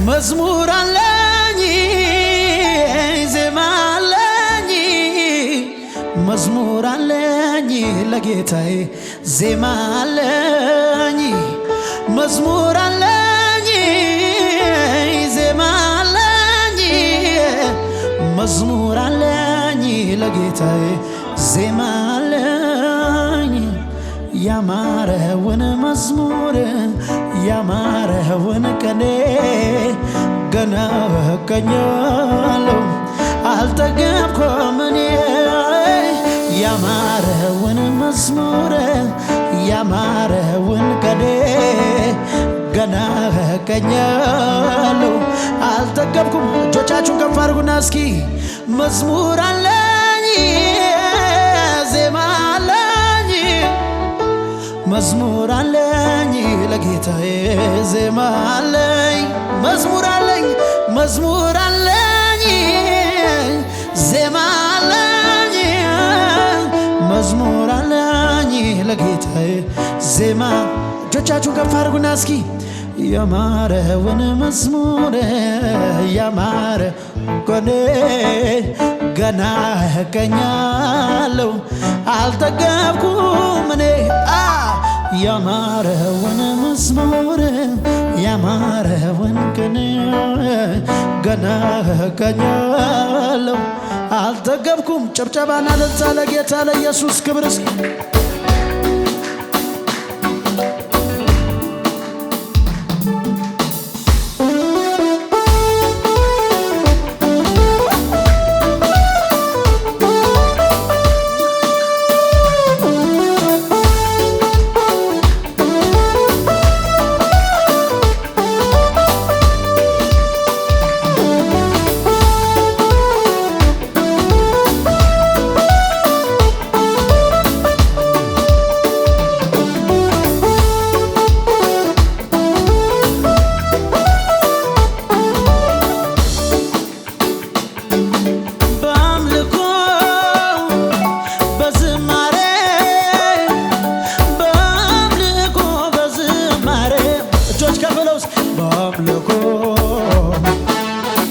መዝሙር አለኝ ዜማ አለኝ መዝሙር አለኝ ለጌታዬ ዜማ አለኝ መዝሙር አለኝ ዜማ አለኝ መዝሙር አለኝ ለጌታዬ ዜማ አለኝ ያማረውን መዝሙር ያማረውን ቀኔ ገና እቀኛለሁ አልጠገብኩም እኔ ያማረውን መዝሙር ያማረውን ቀኔ ገና እቀኛለሁ አልጠገብኩም። እጆቻችሁን ከፍ አድርጉና እስኪ መዝሙር አለኝ ዜማ አለኝ መዝሙር አለኝ ለጌታዬ ዜማ አለኝ መዝሙር አለኝ መዝሙር አለኝ ዜማ አለኝ መዝሙር አለኝ ለጌታዬ ዜማ። እጆቻችሁን ከፍ አድርጉና እስኪ ያማረውን መዝሙር ያማረ ቆኔ ገና እቀኛለሁ አልጠገብኩም እኔ ያማረውን መዝሙር ያማረውን ቀኔ ገና እቀኛለሁ አልጠገብኩም። ጭብጨባና እልልታ ለጌታ ለኢየሱስ ክብር እስኪ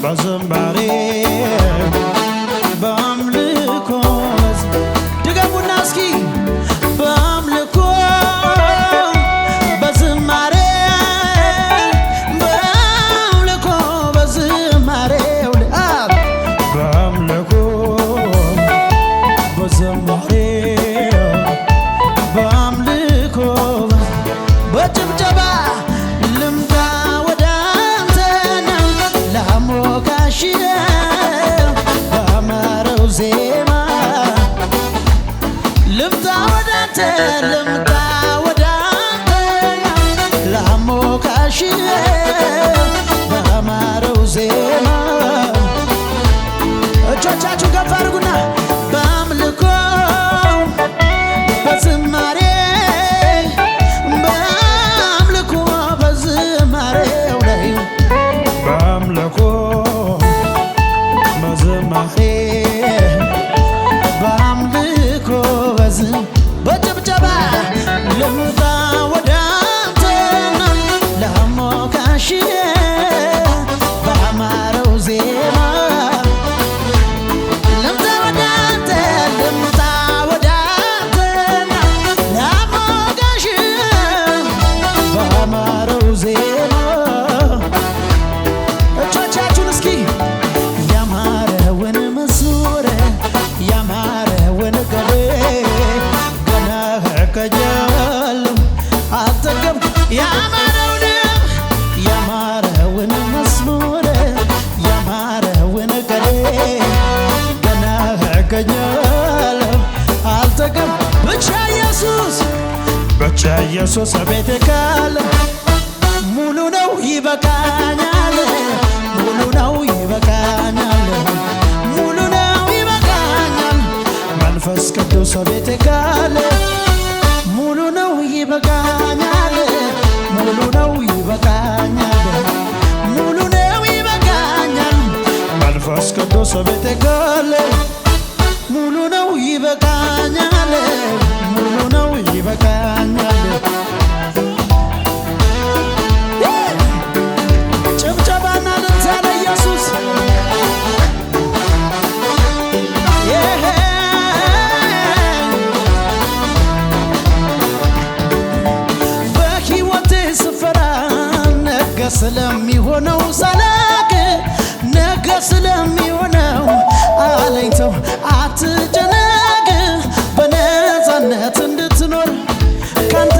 በዝማሬ በአምልኮ ድገሙና እስኪ በአምልኮ በዝማሬ በአምልኮ በዝማሬ በአምልኮ በዝማሬ በአምልኮ በጭብጨባ ልምጣ ወደ አንተ ላሞካሽ በአማረው ዜማ ልምጣ ወደ አንተ ልምጣ ወደ አንተ ላሞካሽ በአማረው ዜማ። እጆቻችሁ ከፍ አድርጉና በአምልኮ በዝማሬ በአምልኮ በዝማሬው ላይ በአምልኮ በዝማሬ በአምልኮ በጭብጨባ ልምጣ ወደ አንተ ላሞካሽ በአማረው ዜማ ልምጣ ወደ አንተ ልምጣ ወደ አንተ ላሞካሽ በአማረው ዜማ። እጆቻችሁን እስኪ ያማረውን መዝሙር ያማረውን ቀኔ ገና እቀኛለሁ አልጠገብኩም ያማረውን መዝሙር ያማረውን ቀኔ ገና እቀኛለሁ አልጠገብኩም። ብቻ ኢየሱስ ቤቴ ካለ ሙሉ ነው ይበቃኛል ሙሉ ነው ይበቃኛል ሙሉ ነው ይበቃኛል መንፈስ ቅዱስ ቤቴ ካለ ሙሉ ነው ይበቃኛል ሙሉ ነው ይበቃኛል ሙሉ ነው ይበቃኛል መንፈስ ቅዱስ ቤቴ ካለ ሙሉ ነው ይበቃኛል ሙሉ ነው ይበቃኛል። ጭብጨባና ስለሚሆነው ሳላቅ ነገ ስለሚሆነው አለኝ ተው አትጨነቅ በነፃነት እንድትኖር ካንተ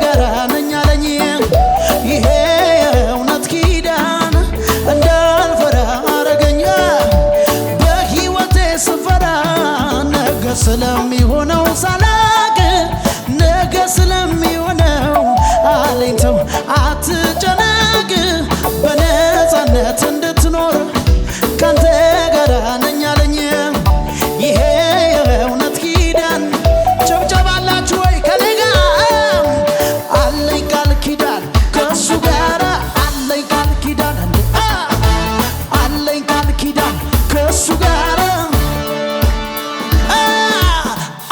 ጋር ነኝ አለኝ ይሄ የእውነት ኪዳን እንዳልፈራ አረገኝ በሕይወቴ ስፈራ ነገ ስለሚሆነው ሳላቅ ነገ ስለሚሆነው አለኝ ተው አትጨነቅ በነፃነት እንድትኖር ካንተ ጋር ነኝ አለኝ ይሄ የእውነት ኪዳን ጨብጨባላችሁ ወይ ከኔ ጋር አለኝ ቃል ኪዳን ከእሱ ጋር አለኝ ቃል ኪዳን አለኝ ቃል ኪዳን ከእሱ ጋር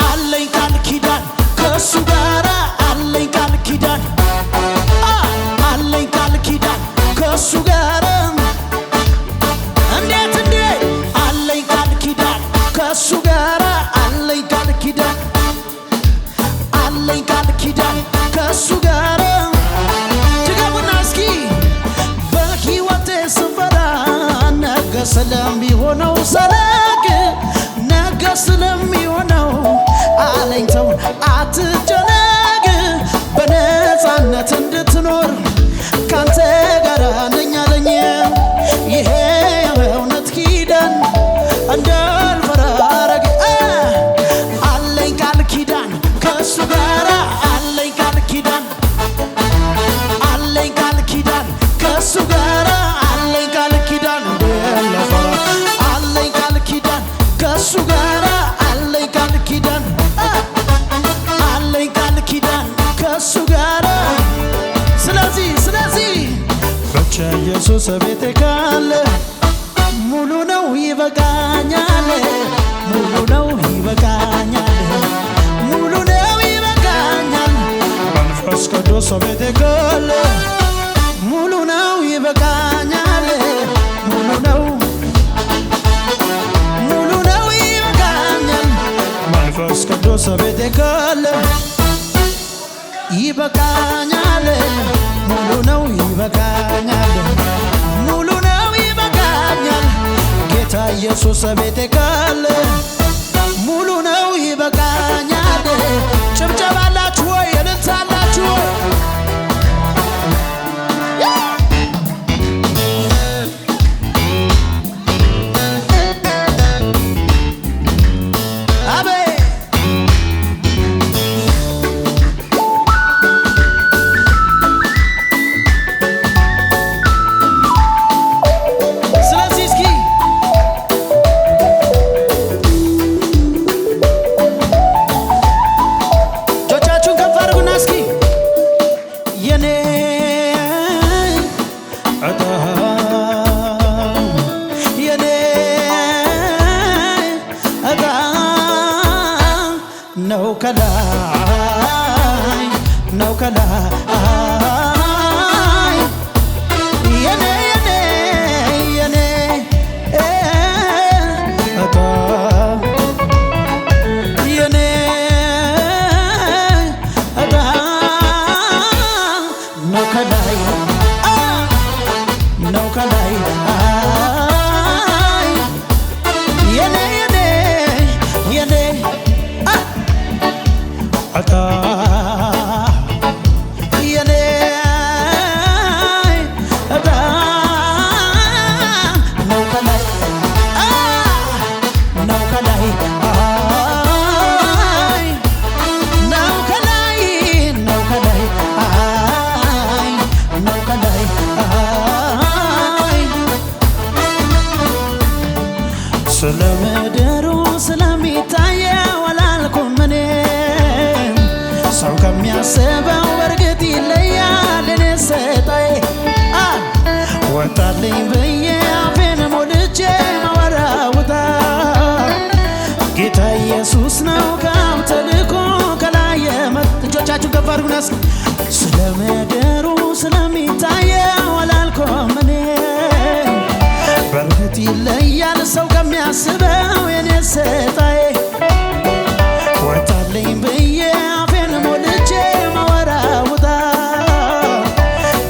አለኝ ቃል ኪዳን ከእሱ ጋር አለኝ ቃል ኪዳን አለኝ ቃል ኪዳን ከእሱ ጋር እንዴት አለኝ ቃል ኪዳን ከእሱ ጋር አለኝ ቃል ኪዳን አለኝ ቃል ኪዳን ከእሱ ጋር ድገሙና እስኪ በሕይወቴ ስፈራ ነገ ስለሚሆነው ሳላቅ ነገ ስለሚሆነው አለኝ ተው አትጨነቅ በነፃነት እንድትኖር ካንተ ጋር ነኝ አለኝ ይሄ የእውነት ኪዳን እንዳልፈራ አረገ አለኝ ቃል ኪዳን ከእሱ ጋር አለኝ ቃል ኪዳን አለኝ ቃል ኪዳን ከእሱ ጋር አለኝ ቃል ኪዳን እንዳልፈራ አለኝ ቃል ኪዳን ከእሱ ጋር አለኝ ቃል ኪዳን አለኝ ቃል ኪዳን ከእሱ ጋር ስለዚህ ብቻ ኢየሱስ ቤቴ ካለ ሙሉ ነው ይበቃኛል ሙሉ ነው ይበቃኛል ሙሉ ነው ይበቃኛል መንፈስ ቅዱስ ቤቴ ካለ ሙሉ ነው ይበቃኛል ሙሉ ነው ይበቃኛል መንፈስ ቅዱስ ቤቴ ካለ ይበቃኛል ሙሉ ነው ይበቃኛል ሙሉ ነው ይበቃኛል ጌታ ኢየሱስ ቤቴ ካለ ሙሉ ነው ይበቃኛል ጭብጨባላችሁ ወይ እልልታላችሁ ወይ ነው ከላይ ነው ከላይ የኔ እጣ የኔ እጣ ነው ከላይ ነው ከላይ የኔ እጣ የኔ እጣ ነው ከላይ ነው ከላይ ነው ከላይ ነው ከላይ ነው ከላይ ስለ ምድሩ ስለሚታየው አላልኩም እኔ ሰው ከሚያስበው በርግጥ ይለያል እኔ ሰጣዬ ወጣልኝ ብዬ አፌን ሞልቼ ማወራውታ ጌታ ኢየሱስ ነው ከአብ ተልኮ ከላይ እጆቻችሁን ከፍ አድርጉና ስለ ምድሩ ስለሚታየው አላልኩም እኔ በርግጥ ይለያል ሰው ከሚያስበው የኔ ሰጣዬ ወጣልኝ ብዬ አፌን ሞልቼ ማወራውታ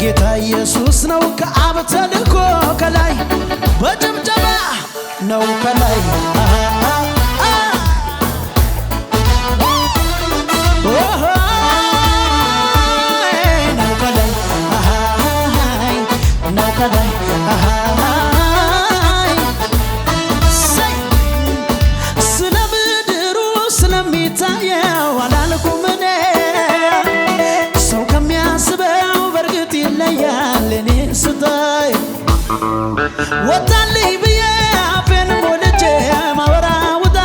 ጌታ ኢየሱስ ነው ከአብ ተልኮ ነው ከላይ ነው ከላይ ስለ ምድሩ ስለሚታየው አላልኩም እኔ ሰው ከሚያስበው በርግጥ ይለያል እኔ ስታይ ወጣልኝ ብዬ አፌን ሞልቼ ማወራውጣ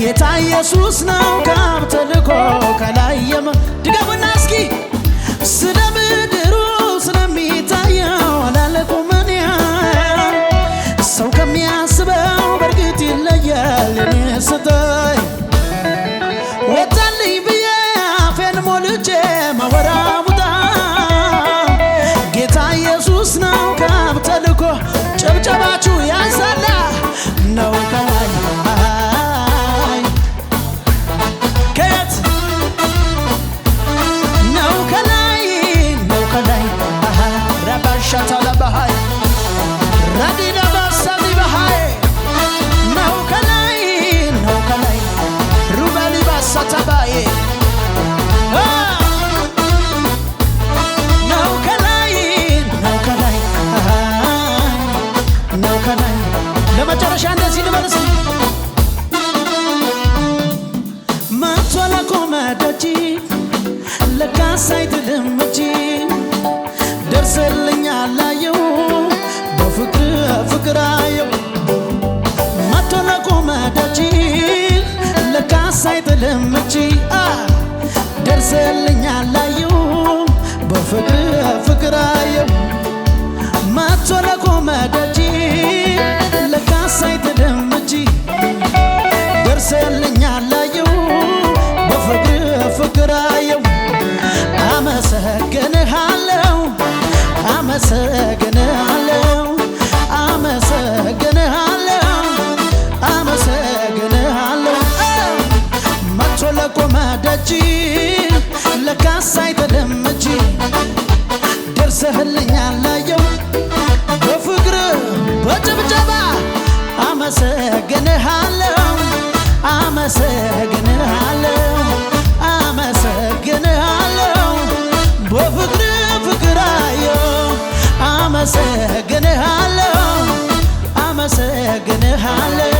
ጌታ ኢየሱስ ነው ከአብ ተልኮ ከላይ ድገሙና እስኪ ስለ ምድሩ ስለሚታየው አላልኩም እኔ ሰው ከሚያስበው በርግጥ ይለያል እኔ ስታይ ወጣልኝ ብዬ አፌን ሞልቼ ማወራውጣ ጌታ ኢየሱስ ነው ከአብ ተልኮ ጨብጨባችሁ ያንሳላ ነው ከላይ ከየት ነው ከላይ ነው ከላይ ረባሻታ ለባሃይ ራዲና ባሳዲ ባሃይ ነው ከላይ ሩባሊ ባሳታ ባዬ ለመጨረሻ እንደዚህ ልበልስ መጥቶ ለቆመ ደጅ ለካስ አይጥልም እጅ ደርሰልኛል አየው በፍቅር አየው መጥቶ ለቆመ ደጅ ለካስ አይጥልም እጅ ደርሰልኛል አየው በፍቅር አየው መጥቶ ለቆመ ደጅ ለካስ አይጥልም እጅ ደርሰልኛል አየው በፍቅር አየው አመሰግንሃለሁ አመሰግንሃለሁ አመሰግንሃለሁ አመሰግንሃለሁ መጥቶ ለቆመ ደጅ ለካስ አይጥልም እጅ ደርሰህልኛል አየው በፍቅር በጭብጨባ አመሰግንሃለሁ አመሰግንሃለሁ አመሰግንሃለሁ በፍቅር አየው አመሰግንሃለሁ አመሰግንሃለሁ